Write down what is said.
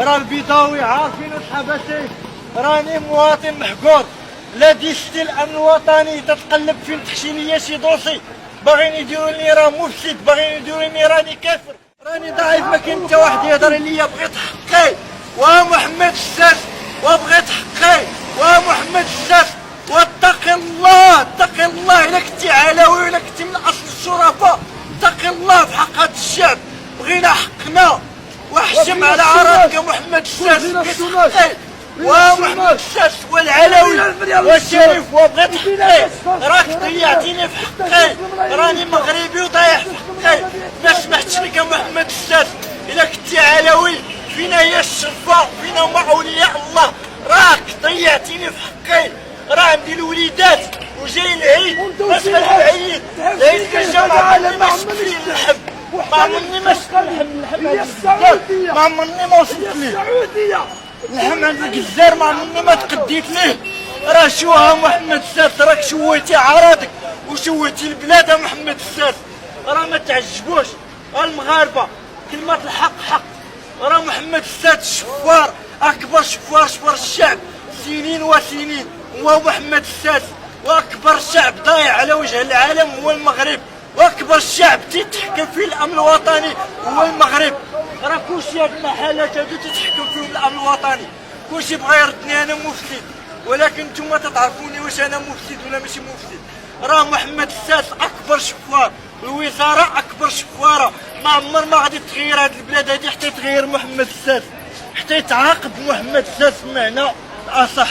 راه البيضاوي عارفين الحبسي، راني مواطن محقور، لا ديستي الامن الوطني تتقلب فين تحشي ليا شي دوسي، باغيين يديروني راه مفسد، باغيين يديروني راني كافر، راني ضعيف، ما كاين حتى واحد يهضر ليا، بغيت حقي ومحمد الساس، وبغيت حقي ومحمد الساس، واتقي الله اتقي الله، الا كنتي علوي ولا كنتي من اصل الشرفاء اتقي الله في حق هذا الشعب، بغينا حقنا واحشم على عرضك يا محمد الساس، بغيت حقي ومحمد الساس والعلوي والشريف، وبغيت حقي، راك ضيعتيني في حقي، راني مغربي وضايع في حقي، ما سمحتش لك يا محمد الساس، الا كنتي علوي فينا هي الشرفة، فينا هما اولياء الله، راك ضيعتيني في حقي، راه عندي الوليدات وجاي العيد، باش غنعيد العيد كنجاو مع عمرني ما شفت فيه اللحم، ما عمرني ما شفت اللحم، ما عمرني ما وصلت ليه اللحم عند الجزار، ما عمرني ما تقديت ليه، راه شوها محمد الساس، راك شويتي عراضك وشويتي البلاد يا محمد الساس، راه ما تعجبوش المغاربه، كلمة الحق حق، راه محمد الساس شفار، اكبر شفار شفار الشعب سنين وسنين هو محمد الساس، واكبر شعب ضايع على وجه العالم هو المغرب، واكبر شعب تيتحكم فيه الامن الوطني هو المغرب، راه كلشي هاد المحلات هادو تتحكم فيهم الامن الوطني، كلشي بغا يردني انا مفسد، ولكن نتوما تتعرفوني واش انا مفسد ولا ماشي مفسد، راه محمد الساس اكبر شفار، الوزاره اكبر شفاره، ما عمر ما غادي تغير هاد البلاد هادي حتى يتغير محمد الساس، حتى يتعاقب محمد الساس بمعنى اصح.